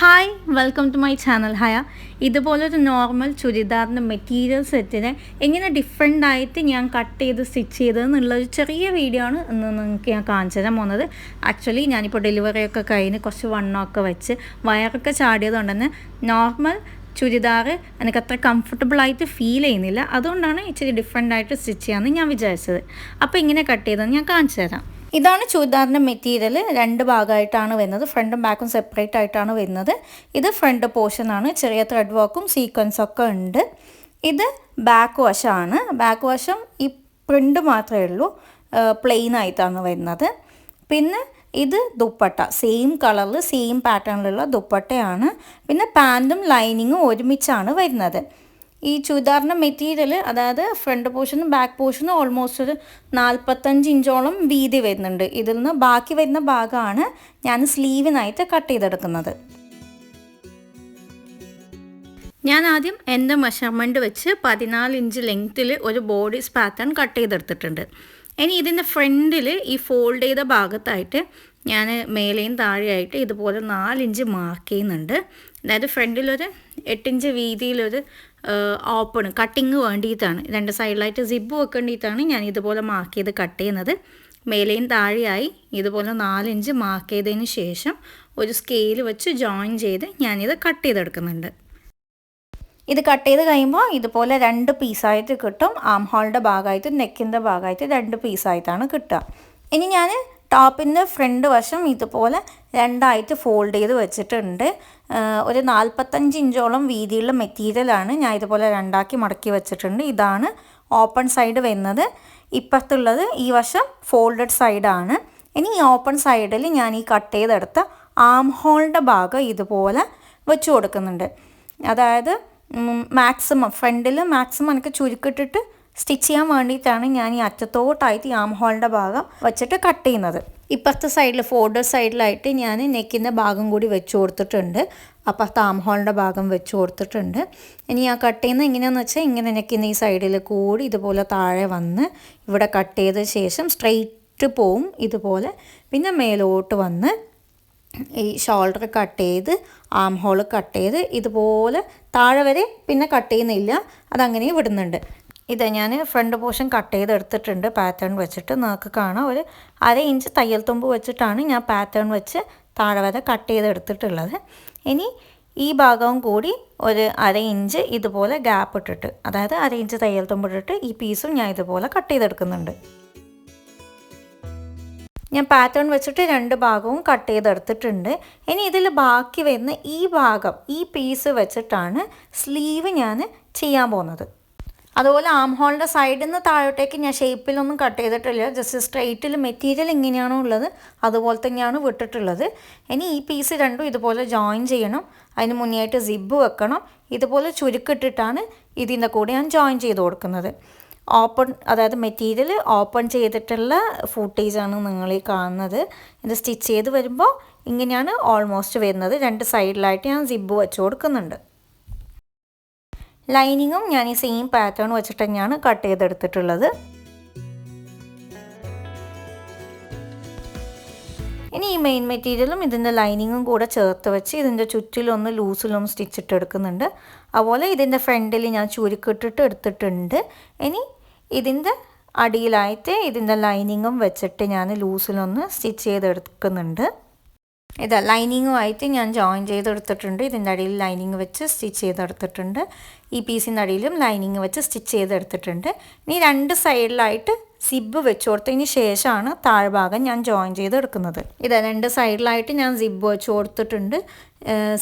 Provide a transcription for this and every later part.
Hi welcome to my channel ഹയ. ഇതുപോലൊരു normal ചുരിദാറിൻ്റെ മെറ്റീരിയൽ സെറ്റിനെ എങ്ങനെ ഡിഫറെൻ്റ് ആയിട്ട് ഞാൻ കട്ട് ചെയ്ത് സ്റ്റിച്ച് ചെയ്തതെന്നുള്ളൊരു ചെറിയ വീഡിയോ ആണ് ഇന്ന് നിങ്ങൾക്ക് ഞാൻ കാണിച്ചു തരാൻ പോകുന്നത്. ആക്ച്വലി ഞാനിപ്പോൾ ഡെലിവറിയൊക്കെ കഴിഞ്ഞ് കുറച്ച് വണ്ണമൊക്കെ വെച്ച് വയറൊക്കെ ചാടിയതുകൊണ്ട് തന്നെ നോർമൽ ചുരിദാർ എനിക്ക് അത്ര കംഫർട്ടബിളായിട്ട് ഫീൽ ചെയ്യുന്നില്ല. അതുകൊണ്ടാണ് ഇച്ചിരി ഡിഫറെൻ്റ് ആയിട്ട് സ്റ്റിച്ച് ചെയ്യാമെന്ന് ഞാൻ വിചാരിച്ചത്. അപ്പോൾ ഇങ്ങനെ കട്ട് ചെയ്തതെന്ന് ഞാൻ കാണിച്ചു തരാം. ഇതാണ് ചുരിദാറിൻ്റെ മെറ്റീരിയൽ. രണ്ട് ഭാഗമായിട്ടാണ് വരുന്നത്. ഫ്രണ്ടും ബാക്കും സെപ്പറേറ്റ് ആയിട്ടാണ് വരുന്നത്. ഇത് ഫ്രണ്ട് പോർഷനാണ്. ചെറിയ ത്രെഡ് വർക്കും സീക്വൻസൊക്കെ ഉണ്ട്. ഇത് ബാക്ക് വശമാണ്. ബാക്ക് വശം ഈ പ്രിൻ്റ് മാത്രമേ ഉള്ളൂ, പ്ലെയിൻ ആയിട്ടാണ് വരുന്നത്. പിന്നെ ഇത് ദുപ്പട്ട, സെയിം കളറിൽ സെയിം പാറ്റേണിലുള്ള ദുപ്പട്ടയാണ്. പിന്നെ പാൻറ്റും ലൈനിങ്ങും ഒരുമിച്ചാണ് വരുന്നത്. ഈ ചുരിദാറിൻ്റെ മെറ്റീരിയൽ, അതായത് ഫ്രണ്ട് പോർഷനും ബാക്ക് പോർഷനും ഓൾമോസ്റ്റ് ഒരു 45 ഇഞ്ചോളം വീതി വരുന്നുണ്ട്. ഇതിൽ നിന്ന് ബാക്കി വരുന്ന ഭാഗമാണ് ഞാൻ സ്ലീവിനായിട്ട് കട്ട് ചെയ്തെടുക്കുന്നത്. ഞാൻ ആദ്യം എൻ്റെ മെഷർമെൻറ്റ് വെച്ച് 14 ഇഞ്ച് ലെങ്ത്തിൽ ഒരു ബോഡീസ് പാറ്റേൺ കട്ട് ചെയ്തെടുത്തിട്ടുണ്ട്. ഇനി ഇതിൻ്റെ ഫ്രണ്ടിൽ ഈ ഫോൾഡ് ചെയ്ത ഭാഗത്തായിട്ട് ഞാൻ മേലെയും താഴെയായിട്ട് ഇതുപോലെ 4 ഇഞ്ച് മാർക്ക് ചെയ്യുന്നുണ്ട്. അതായത് ഫ്രണ്ടിലൊരു 8 ഇഞ്ച് വീതിയിലൊരു ഓപ്പൺ കട്ടിങ് വേണ്ടിയിട്ടാണ്, രണ്ട് സൈഡിലായിട്ട് സിബ് വെക്കേണ്ടിയിട്ടാണ് ഞാൻ ഇതുപോലെ മാർക്ക് ചെയ്ത് കട്ട് ചെയ്യുന്നത്. മേലെയും താഴെയായി ഇതുപോലെ 4 ഇഞ്ച് മാർക്ക് ചെയ്തതിന് ശേഷം ഒരു സ്കെയിൽ വെച്ച് ജോയിൻ ചെയ്ത് ഞാനിത് കട്ട് ചെയ്തെടുക്കുന്നുണ്ട്. ഇത് കട്ട് ചെയ്ത് കഴിയുമ്പോൾ ഇതുപോലെ 2 പീസായിട്ട് കിട്ടും. ആം ഹോളിൻ്റെ ഭാഗമായിട്ട് നെക്കിൻ്റെ ഭാഗമായിട്ട് 2 പീസായിട്ടാണ് കിട്ടുക. ഇനി ഞാൻ ടോപ്പിൻ്റെ ഫ്രണ്ട് വശം ഇതുപോലെ 2ആയിട്ട് ഫോൾഡ് ചെയ്ത് വെച്ചിട്ടുണ്ട്. ഒരു 45 ഇഞ്ചോളം വീതിയുള്ള മെറ്റീരിയലാണ് ഞാൻ ഇതുപോലെ 2ആക്കി മടക്കി വെച്ചിട്ടുണ്ട്. ഇതാണ് ഓപ്പൺ സൈഡ് വരുന്നത്. ഇപ്പുറത്തുള്ളത് ഈ വശം ഫോൾഡഡ് സൈഡാണ്. ഇനി ഈ ഓപ്പൺ സൈഡിൽ ഞാൻ ഈ കട്ട് ചെയ്തെടുത്ത ആം ഹോളിൻ്റെ ഭാഗം ഇതുപോലെ വെച്ച് കൊടുക്കുന്നുണ്ട്. അതായത് ഫ്രണ്ടിൽ മാക്സിമം എനിക്ക് ചുരുക്കിട്ടിട്ട് സ്റ്റിച്ച് ചെയ്യാൻ വേണ്ടിയിട്ടാണ് ഞാൻ ഈ അറ്റത്തോട്ടായിട്ട് ഈ ആം ഹോളിൻ്റെ ഭാഗം വെച്ചിട്ട് കട്ട് ചെയ്യുന്നത്. ഇപ്പുറത്തെ സൈഡിൽ ഫോൾഡർ സൈഡിലായിട്ട് ഞാൻ നെക്കിൻ്റെ ഭാഗം കൂടി വെച്ച് കൊടുത്തിട്ടുണ്ട്. അപ്പുറത്തെ ആം ഹോളിൻ്റെ ഭാഗം വെച്ച് കൊടുത്തിട്ടുണ്ട്. ഇനി ഞാൻ കട്ട് ചെയ്യുന്നത് എങ്ങനെയാണെന്ന് വെച്ചാൽ ഇങ്ങനെ നെക്കിൻ്റെ ഈ സൈഡിൽ കൂടി ഇതുപോലെ താഴെ വന്ന് ഇവിടെ കട്ട് ചെയ്ത ശേഷം സ്ട്രെയിറ്റ് പോവും ഇതുപോലെ. പിന്നെ മേലോട്ട് വന്ന് ഈ ഷോൾഡർ കട്ട് ചെയ്ത് ആം ഹോൾ കട്ട് ചെയ്ത് ഇതുപോലെ താഴെ വരെ പിന്നെ കട്ട് ചെയ്യുന്നില്ല, അതങ്ങനെ വിടുന്നുണ്ട്. ഇത് ഞാൻ ഫ്രണ്ട് പോർഷൻ കട്ട് ചെയ്തെടുത്തിട്ടുണ്ട് പാറ്റേൺ വെച്ചിട്ട്. നിങ്ങൾക്ക് കാണാം, ഒരു 1/2 ഇഞ്ച് തയ്യൽ തുമ്പ് വെച്ചിട്ടാണ് ഞാൻ പാറ്റേൺ വെച്ച് താഴെ വരെ കട്ട് ചെയ്തെടുത്തിട്ടുള്ളത്. ഇനി ഈ ഭാഗവും കൂടി ഒരു 1/2 ഇഞ്ച് ഇതുപോലെ ഗ്യാപ്പ് ഇട്ടിട്ട്, അതായത് 1/2 ഇഞ്ച് തയ്യൽ തുമ്പ് ഇട്ടിട്ട് ഈ പീസും ഞാൻ ഇതുപോലെ കട്ട് ചെയ്തെടുക്കുന്നുണ്ട്. ഞാൻ പാറ്റേൺ വെച്ചിട്ട് 2 ഭാഗവും കട്ട് ചെയ്തെടുത്തിട്ടുണ്ട്. ഇനി ഇതിൽ ബാക്കി വരുന്ന ഈ ഭാഗം, ഈ പീസ് വെച്ചിട്ടാണ് സ്ലീവ് ഞാൻ ചെയ്യാൻ പോകുന്നത്. അതുപോലെ ആം ഹോളിൻ്റെ സൈഡിൽ നിന്ന് താഴോട്ടേക്ക് ഞാൻ ഷേപ്പിലൊന്നും കട്ട് ചെയ്തിട്ടില്ല. ജസ്റ്റ് സ്ട്രെയിറ്റിൽ മെറ്റീരിയൽ എങ്ങനെയാണോ ഉള്ളത് അതുപോലെ തന്നെയാണ് വിട്ടിട്ടുള്ളത്. ഇനി ഈ പീസ് രണ്ടും ഇതുപോലെ ജോയിൻ ചെയ്യണം. അതിന് മുന്നേ ആയിട്ട് സിബ് വെക്കണം. ഇതുപോലെ ചുരുക്കിട്ടിട്ടാണ് ഇതിൻ്റെ കൂടെ ഞാൻ ജോയിൻ ചെയ്ത് കൊടുക്കുന്നത്. ഓപ്പൺ, അതായത് മെറ്റീരിയൽ ഓപ്പൺ ചെയ്തിട്ടുള്ള ഫൂട്ടേജാണ് നിങ്ങൾ ഈ കാണുന്നത്. ഇത് സ്റ്റിച്ച് ചെയ്ത് വരുമ്പോൾ ഇങ്ങനെയാണ് ഓൾമോസ്റ്റ് വരുന്നത്. 2 സൈഡിലായിട്ട് ഞാൻ സിബ് വെച്ച് കൊടുക്കുന്നുണ്ട്. ലൈനിങ്ങും ഞാൻ ഈ സെയിം പാറ്റേൺ വെച്ചിട്ട് തന്നെയാണ് കട്ട് ചെയ്തെടുത്തിട്ടുള്ളത്. ഇനി ഈ മെയിൻ മെറ്റീരിയലും ഇതിൻ്റെ ലൈനിങ്ങും കൂടെ ചേർത്ത് വെച്ച് ഇതിൻ്റെ ചുറ്റിലൊന്ന് ലൂസിലൊന്ന് സ്റ്റിച്ചിട്ട് എടുക്കുന്നുണ്ട്. അതുപോലെ ഇതിൻ്റെ ഫ്രണ്ടിൽ ഞാൻ ചുരുക്കിട്ടിട്ട് എടുത്തിട്ടുണ്ട്. ഇനി ഇതിൻ്റെ അടിയിലായിട്ട് ഇതിൻ്റെ ലൈനിങ്ങും വെച്ചിട്ട് ഞാൻ ലൂസിലൊന്ന് സ്റ്റിച്ച് ചെയ്തെടുക്കുന്നുണ്ട്. ഇതാ ലൈനിങ്ങുമായിട്ട് ഞാൻ ജോയിൻ ചെയ്തെടുത്തിട്ടുണ്ട്. ഇതിൻ്റെ അടിയിൽ ലൈനിങ് വെച്ച് സ്റ്റിച്ച് ചെയ്തെടുത്തിട്ടുണ്ട്. ഈ പീസിൻ്റെ അടിയിലും ലൈനിങ് വെച്ച് സ്റ്റിച്ച് ചെയ്തെടുത്തിട്ടുണ്ട്. ഇനി 2 സൈഡിലായിട്ട് സിബ് വെച്ച് കൊടുത്തതിന് ശേഷമാണ് താഴ്ഭാഗം ഞാൻ ജോയിൻ ചെയ്തെടുക്കുന്നത്. ഇതാ 2 സൈഡിലായിട്ട് ഞാൻ സിബ് വെച്ച് കൊടുത്തിട്ടുണ്ട്.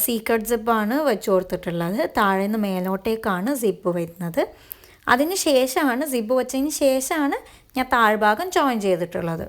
സീക്രട്ട് സിബാണ് വെച്ച് കൊടുത്തിട്ടുള്ളത്. താഴെ നിന്ന് മേലോട്ടേക്കാണ് സിബ് വരുന്നത്. അതിന് ശേഷമാണ് സിബ് വെച്ചതിന് ശേഷമാണ് ഞാൻ താഴ്ഭാഗം ജോയിൻ ചെയ്തിട്ടുള്ളത്.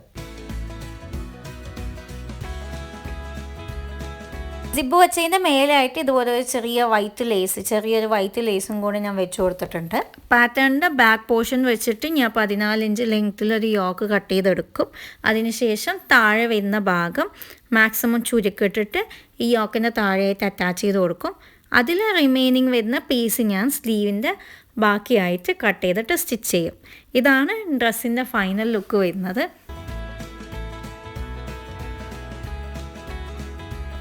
സിബ് വെച്ചതിൻ്റെ മേലെയായിട്ട് ഇതുപോലെ ഒരു ചെറിയൊരു വൈറ്റ് ലേസും കൂടി ഞാൻ വെച്ച് കൊടുത്തിട്ടുണ്ട്. പാറ്റേണിൻ്റെ ബാക്ക് പോർഷൻ വെച്ചിട്ട് ഞാൻ 14 ഇഞ്ച് ലെങ്ത്തിലൊരു യോക്ക് കട്ട് ചെയ്തെടുക്കും. അതിനുശേഷം താഴെ വരുന്ന ഭാഗം മാക്സിമം ചുരുക്കിട്ടിട്ട് ഈ യോക്കിൻ്റെ താഴെയായിട്ട് അറ്റാച്ച് ചെയ്ത് കൊടുക്കും. അതിൽ റിമൈനിങ് വരുന്ന പീസ് ഞാൻ സ്ലീവിൻ്റെ ബാക്കിയായിട്ട് കട്ട് ചെയ്തിട്ട് സ്റ്റിച്ച് ചെയ്യും. ഇതാണ് ഡ്രസ്സിൻ്റെ ഫൈനൽ ലുക്ക് വരുന്നത്.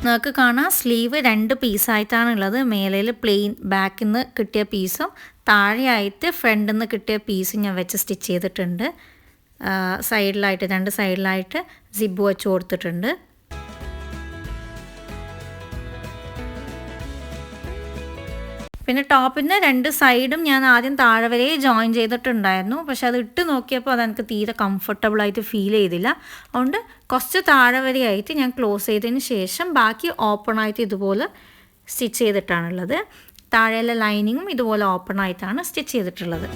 നിങ്ങൾക്ക് കാണാം സ്ലീവ് 2 പീസായിട്ടാണുള്ളത്. മേലയിൽ പ്ലെയിൻ ബാക്കിൽ നിന്ന് കിട്ടിയ പീസും താഴെയായിട്ട് ഫ്രണ്ടിൽ നിന്ന് കിട്ടിയ പീസും ഞാൻ വെച്ച് സ്റ്റിച്ച് ചെയ്തിട്ടുണ്ട്. സൈഡിലായിട്ട് 2 സൈഡിലായിട്ട് സിബ് വെച്ച് കൊടുത്തിട്ടുണ്ട്. പിന്നെ ടോപ്പിൻ്റെ 2 സൈഡും ഞാൻ ആദ്യം താഴെ വരെ ജോയിൻ ചെയ്തിട്ടുണ്ടായിരുന്നു. പക്ഷെ അത് ഇട്ട് നോക്കിയപ്പോൾ അതെനിക്ക് തീരെ കംഫർട്ടബിളായിട്ട് ഫീൽ ചെയ്തില്ല. അതുകൊണ്ട് കുറച്ച് താഴെ വരെയായിട്ട് ഞാൻ ക്ലോസ് ചെയ്തതിന് ശേഷം ബാക്കി ഓപ്പണായിട്ട് ഇതുപോലെ സ്റ്റിച്ച് ചെയ്തിട്ടാണുള്ളത്. താഴെയുള്ള ലൈനിങ്ങും ഇതുപോലെ ഓപ്പണായിട്ടാണ് സ്റ്റിച്ച് ചെയ്തിട്ടുള്ളത്.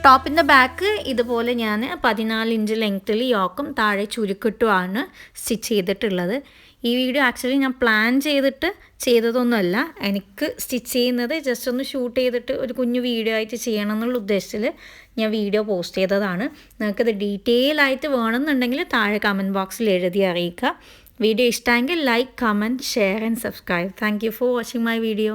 ടോപ്പിൻ്റെ ബാക്ക് ഇതുപോലെ ഞാൻ 14 ഇഞ്ച് ലെങ്ത്തിൽ യോക്കും താഴെ ചുരുക്കിട്ടുമാണ് സ്റ്റിച്ച് ചെയ്തിട്ടുള്ളത്. ഈ വീഡിയോ ആക്ച്വലി ഞാൻ പ്ലാൻ ചെയ്തതൊന്നുമല്ല. എനിക്ക് സ്റ്റിച്ച് ചെയ്യുന്നത് ജസ്റ്റ് ഒന്ന് ഷൂട്ട് ചെയ്തിട്ട് ഒരു കുഞ്ഞു വീഡിയോ ആയിട്ട് ചെയ്യണം എന്നുള്ള ഉദ്ദേശത്തിൽ ഞാൻ വീഡിയോ പോസ്റ്റ് ചെയ്തതാണ്. നിങ്ങൾക്കത് ഡീറ്റെയിൽ ആയിട്ട് വേണമെന്നുണ്ടെങ്കിൽ താഴെ കമൻറ്റ് ബോക്സിൽ എഴുതി അറിയിക്കുക. വീഡിയോ ഇഷ്ടമെങ്കിൽ like, comment, share and subscribe. Thank you for watching my video.